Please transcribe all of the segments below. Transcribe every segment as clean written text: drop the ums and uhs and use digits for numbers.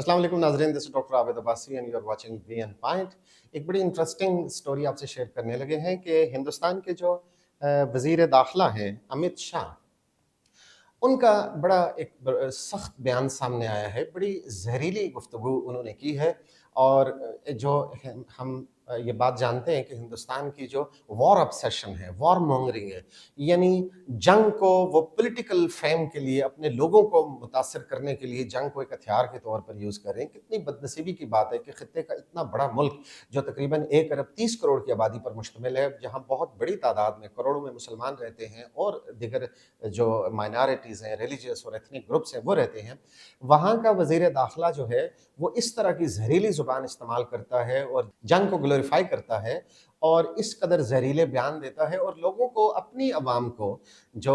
अस्सलाम वालेकुम नाज़रीन, this is doctor Abid Abbasi and you are watching V N point. एक बड़ी इंटरेस्टिंग स्टोरी आपसे शेयर करने लगे हैं कि हिंदुस्तान के जो वज़ीर दाखिला हैं अमित शाह, उनका बड़ा एक सख्त बयान सामने आया है। बड़ी जहरीली गुफ्तगू उन्होंने की है और जो हम ये बात जानते हैं कि हिंदुस्तान की जो वॉर ऑब्सेशन है, वॉर मॉन्गरिंग है, यानी जंग को वो पॉलिटिकल फेम के लिए, अपने लोगों को मुतासर करने के लिए जंग को एक हथियार के तौर पर यूज़ कर रहे हैं। कितनी बदनसीबी की बात है कि खित्ते का इतना बड़ा मुल्क जो तकरीबन 1 अरब 30 करोड़ की आबादी पर मुश्तमिल है, जहाँ बहुत बड़ी तादाद में करोड़ों में मुसलमान रहते हैं और दिगर जो माइनॉरिटीज़ हैं, रिलीजियस और एथनिक ग्रुप्स हैं, वो रहते हैं। वहाँ का वज़ीर दाखिला जो है, वो इस तरह की जहरीली ज़ुबान इस्तेमाल करता है और जंग को ग्लोरीफाई करता है और इस कदर जहरीले बयान देता है और लोगों को, अपनी अवाम को जो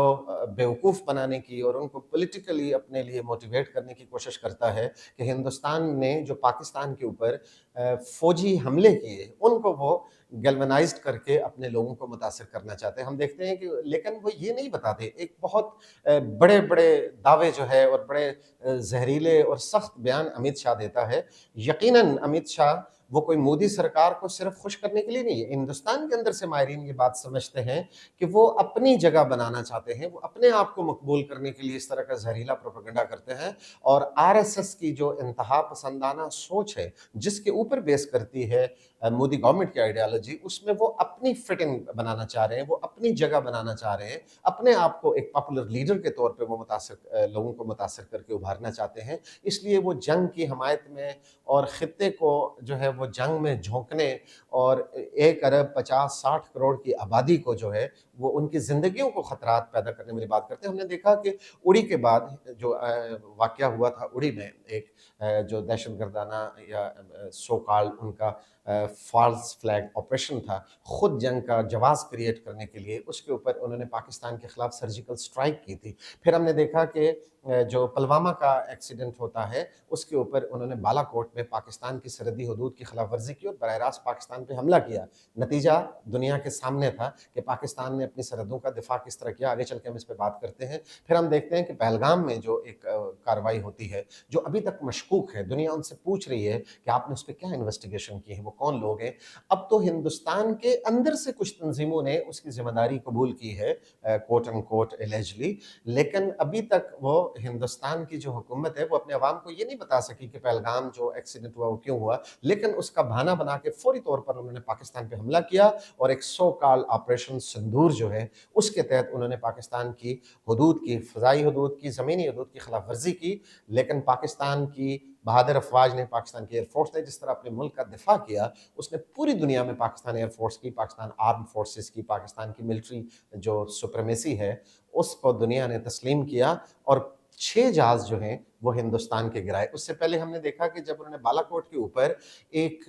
बेवकूफ़ बनाने की और उनको पॉलिटिकली अपने लिए मोटिवेट करने की कोशिश करता है कि हिंदुस्तान ने जो पाकिस्तान के ऊपर फ़ौजी हमले किए, उनको वो गैल्वेनाइज़्ड करके अपने लोगों को मुतासिर करना चाहते हैं। हम देखते हैं कि लेकिन वो ये नहीं बताते, एक बहुत बड़े-बड़े दावे जो है और बड़े ज़हरीले और सख्त बयान अमित शाह देता है। यकीनन अमित शाह वो कोई मोदी सरकार को सिर्फ खुश करने के लिए नहीं है। हिंदुस्तान के अंदर से माहिरीन ये बात समझते हैं कि वो अपनी जगह बनाना चाहते हैं, वो अपने आप को मकबूल करने के लिए इस तरह का ज़हरीला प्रोपेगेंडा करते हैं और आरएसएस की जो इंतहा पसंदाना सोच है, जिसके ऊपर बेस करती है मोदी गवर्नमेंट की आइडियोलॉजी, उसमें वो अपनी फिटिंग बनाना चाह रहे हैं, वो अपनी जगह बनाना चाह रहे हैं, अपने आप को एक पॉपुलर लीडर के तौर पे वो लोगों को मुतासिर करके उभारना चाहते हैं। इसलिए वो जंग की हमायत में और खित्ते को जो है वो जंग में झोंकने और 1 अरब 50-60 करोड़ की आबादी को जो है वो उनकी ज़िंदगियों को ख़तरात पैदा करने वाली बात करते हैं। हमने देखा कि उड़ी के बाद जो वाक़या हुआ था उड़ी में, एक जो दहशतगर्दाना या सो कॉल्ड उनका फ़ॉल्स फ्लैग ऑपरेशन था, खुद जंग का जवाज़ क्रिएट करने के लिए, उसके ऊपर उन्होंने पाकिस्तान के ख़िलाफ़ सर्जिकल स्ट्राइक की थी। फिर हमने देखा कि जो पुलवामा का एक्सीडेंट होता है, उसके ऊपर उन्होंने बालाकोट में पाकिस्तान की सरहदी हदूद की खिलाफ वर्जी की और बराह रास्त पाकिस्तान पे हमला किया। नतीजा दुनिया के सामने था कि पाकिस्तान ने अपनी सरहदों का दिफा किस तरह किया। आगे चल के हम इस पे बात करते हैं। फिर हम देखते हैं कि पहलगाम में जो एक कार्रवाई होती है, जो अभी तक मशकूक है, दुनिया उनसे पूछ रही है कि आपने उस पे क्या इन्वेस्टिगेशन की है, वो कौन लोग हैं। अब तो हिंदुस्तान के अंदर से कुछ तंजीमों ने उसकी ज़िम्मेदारी कबूल की है, कोट अनकोट एलिजिडली, लेकिन अभी तक वो हिंदुस्तान की जो हुकूमत है वो अपने अवाम को ये नहीं बता सकी कि पहलगाम जो एक्सीडेंट हुआ वो क्यों हुआ, लेकिन उसका बहाना बना के फौरी तौर पर उन्होंने पाकिस्तान पे हमला किया और एक सो कॉल्ड ऑपरेशन सिंदूर जो है, उसके तहत उन्होंने पाकिस्तान की हदूद की, फ़ज़ाई हदूद की, ज़मीनी हदूद की खिलाफ वर्जी की। लेकिन पाकिस्तान की बहादुर अफवाज ने, पाकिस्तान की एयरफोर्स ने जिस तरह अपने मुल्क का दिफा किया, उसने पूरी दुनिया में पाकिस्तान एयरफोर्स की, पाकिस्तान आर्म फोर्सेस की, पाकिस्तान की मिलिट्री जो सुप्रीमेसी है, उसको दुनिया ने तस्लीम किया और 6 जहाज़ जो हैं वो हिंदुस्तान के गिराए। उससे पहले हमने देखा कि जब उन्होंने बालाकोट के ऊपर एक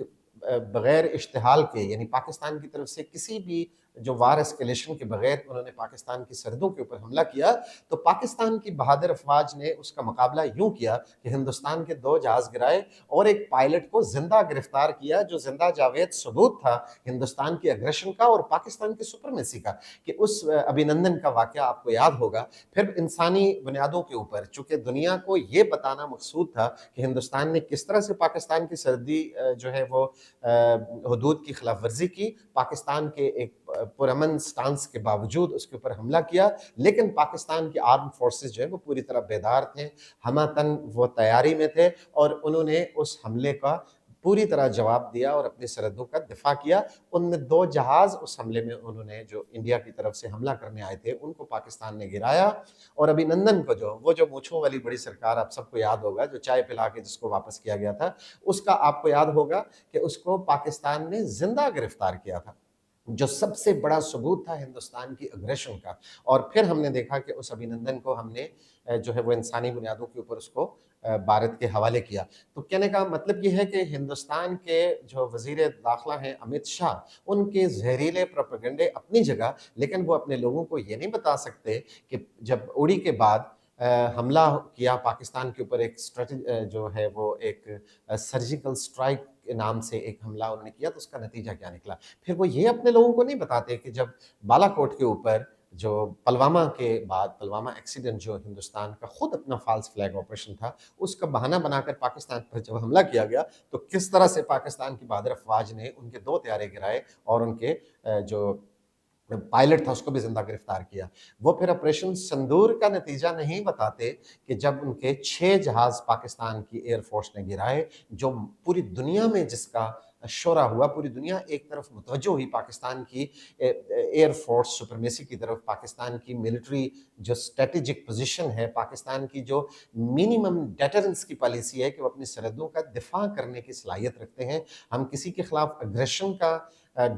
बगैर इश्तिहाल के, यानी पाकिस्तान की तरफ से किसी भी जो वार एस्केलेशन के बगैर उन्होंने पाकिस्तान की सरहदों के ऊपर हमला किया, तो पाकिस्तान की बहादुर अफवाज ने उसका मुकाबला यूं किया कि हिंदुस्तान के 2 जहाज़ गिराए और एक पायलट को जिंदा गिरफ्तार किया, जो जिंदा जावेद सबूत था हिंदुस्तान की अग्रेशन का और पाकिस्तान की सुपरमेसी का। कि उस अभिनंदन का वाकया आपको याद होगा। फिर इंसानी बुनियादों के ऊपर, चूंकि दुनिया को ये बताना मकसूद था कि हिंदुस्तान ने किस तरह से पाकिस्तान की सरहदी जो है वो हदूद की खिलाफ वर्जी की, पाकिस्तान के एक पुरअमन स्टांस के बावजूद उसके ऊपर हमला किया, लेकिन पाकिस्तान की आर्म फोर्सेस जो है वो पूरी तरह बेदार थे, हमातन वो तैयारी में थे और उन्होंने उस हमले का पूरी तरह जवाब दिया और अपनी सरहदों का दिफा किया। उनमें 2 जहाज़ उस हमले में उन्होंने, जो इंडिया की तरफ से हमला करने आए थे, उनको पाकिस्तान ने गिराया और अभिनंदन को, जो मूंछों वाली बड़ी सरकार, आप सबको याद होगा, जो चाय पिला के जिसको वापस किया गया था, उसका आपको याद होगा कि उसको पाकिस्तान ने जिंदा गिरफ्तार किया था, जो सबसे बड़ा सबूत था हिंदुस्तान की अग्रेशन का। और फिर हमने देखा कि उस अभिनंदन को हमने जो है वो इंसानी बुनियादों के ऊपर उसको भारत के हवाले किया। तो कहने का मतलब ये है कि हिंदुस्तान के जो वज़ीर दाखिला हैं अमित शाह, उनके ज़हरीले प्रोपेगेंडे अपनी जगह, लेकिन वो अपने लोगों को ये नहीं बता सकते कि जब उड़ी के बाद हमला किया पाकिस्तान के ऊपर, एक जो है वो एक सर्जिकल स्ट्राइक के नाम से एक हमला उन्होंने किया, तो उसका नतीजा क्या निकला। फिर वो ये अपने लोगों को नहीं बताते कि जब बालाकोट के ऊपर جو پلوامہ کے بعد پلوامہ ایکسیڈنٹ جو ہندوستان کا خود اپنا فالس فلیگ آپریشن تھا، اس کا بہانہ بنا کر پاکستان پر جب حملہ کیا گیا تو کس طرح سے پاکستان کی بہادر افواج نے ان کے 2 طیارے گرائے اور ان کے جو پائلٹ تھا اس کو بھی زندہ گرفتار کیا۔ وہ پھر آپریشن سندور کا نتیجہ نہیں بتاتے کہ جب ان کے 6 جہاز پاکستان کی ایئر فورس نے گرائے، جو پوری دنیا میں جس کا شورا ہوا، پوری دنیا ایک طرف متوجہ ہوئی پاکستان کی ایئر فورس سپرمیسی کی طرف، پاکستان کی ملٹری جو اسٹریٹجک پوزیشن ہے، پاکستان کی جو منیمم ڈیٹرنس کی پالیسی ہے کہ وہ اپنی سرحدوں کا دفاع کرنے کی صلاحیت رکھتے ہیں۔ ہم کسی کے خلاف اگریشن کا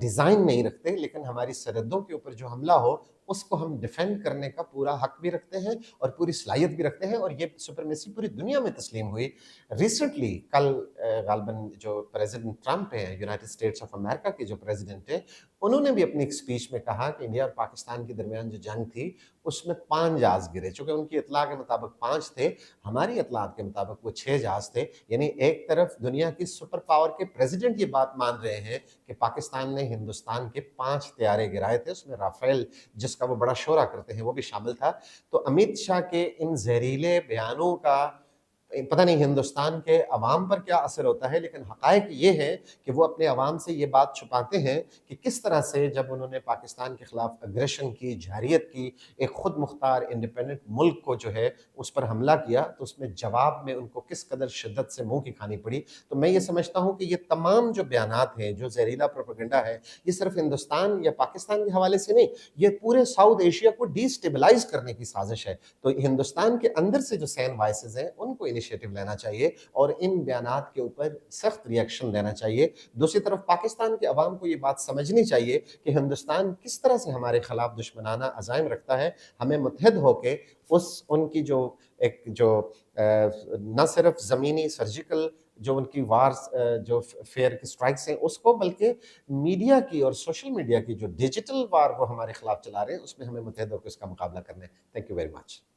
ڈیزائن نہیں رکھتے، لیکن ہماری سرحدوں کے اوپر جو حملہ ہو اس کو ہم ڈیفینڈ کرنے کا پورا حق بھی رکھتے ہیں اور پوری صلاحیت بھی رکھتے ہیں، اور یہ سپرمیسی پوری دنیا میں تسلیم ہوئی۔ ریسنٹلی کل غالباً جو پریزیڈنٹ ٹرمپ ہیں، یونائٹڈ اسٹیٹس آف امریکہ کے جو پریزیڈنٹ ہیں، انہوں نے بھی اپنی ایک اسپیچ میں کہا کہ انڈیا اور پاکستان کے درمیان جو جنگ تھی اس میں 5 جہاز گرے، چونکہ ان کی اطلاع کے مطابق 5 تھے، ہماری اطلاعات کے مطابق وہ 6 جہاز تھے۔ یعنی ایک طرف دنیا کی سپر پاور کے پریزیڈنٹ یہ بات مان رہے ہیں کہ پاکستان نے ہندوستان کے 5 طیارے گرائے تھے، اس میں رافیل جس کا وہ بڑا شورا کرتے ہیں وہ بھی شامل تھا۔ تو امیت شاہ کے ان زہریلے بیانوں کا پتہ نہیں ہندوستان کے عوام پر کیا اثر ہوتا ہے، لیکن حقائق یہ ہے کہ وہ اپنے عوام سے یہ بات چھپاتے ہیں کہ کس طرح سے جب انہوں نے پاکستان کے خلاف اگریشن کی، جارحیت کی، ایک خود مختار انڈیپینڈنٹ ملک کو جو ہے اس پر حملہ کیا، تو اس میں جواب میں ان کو کس قدر شدت سے منہ کی کھانی پڑی۔ تو میں یہ سمجھتا ہوں کہ یہ تمام جو بیانات ہیں، جو زہریلا پروپیگنڈا ہے، یہ صرف ہندوستان یا پاکستان کے حوالے سے نہیں، یہ پورے ساؤتھ ایشیا کو ڈی اسٹیبلائز کرنے کی سازش ہے۔ تو ہندوستان کے اندر سے جو سین وائسز ہیں ان کو انیشیٹو لینا چاہیے اور ان بیانات کے اوپر سخت ری ایکشن دینا چاہیے۔ دوسری طرف پاکستان کے عوام کو یہ بات سمجھنی چاہیے کہ ہندوستان کس طرح سے ہمارے خلاف دشمنانہ عزائم رکھتا ہے، ہمیں متحد ہو کے ان کی جو ایک جو نہ صرف زمینی سرجیکل جو ان کی وارز جو فیئر کی سٹرائکس ہیں اس کو، بلکہ میڈیا کی اور سوشل میڈیا کی جو ڈیجیٹل وار وہ ہمارے خلاف چلا رہے ہیں، اس میں ہمیں متحد ہو کے اس کا مقابلہ کرنا ہے۔ Thank you very much.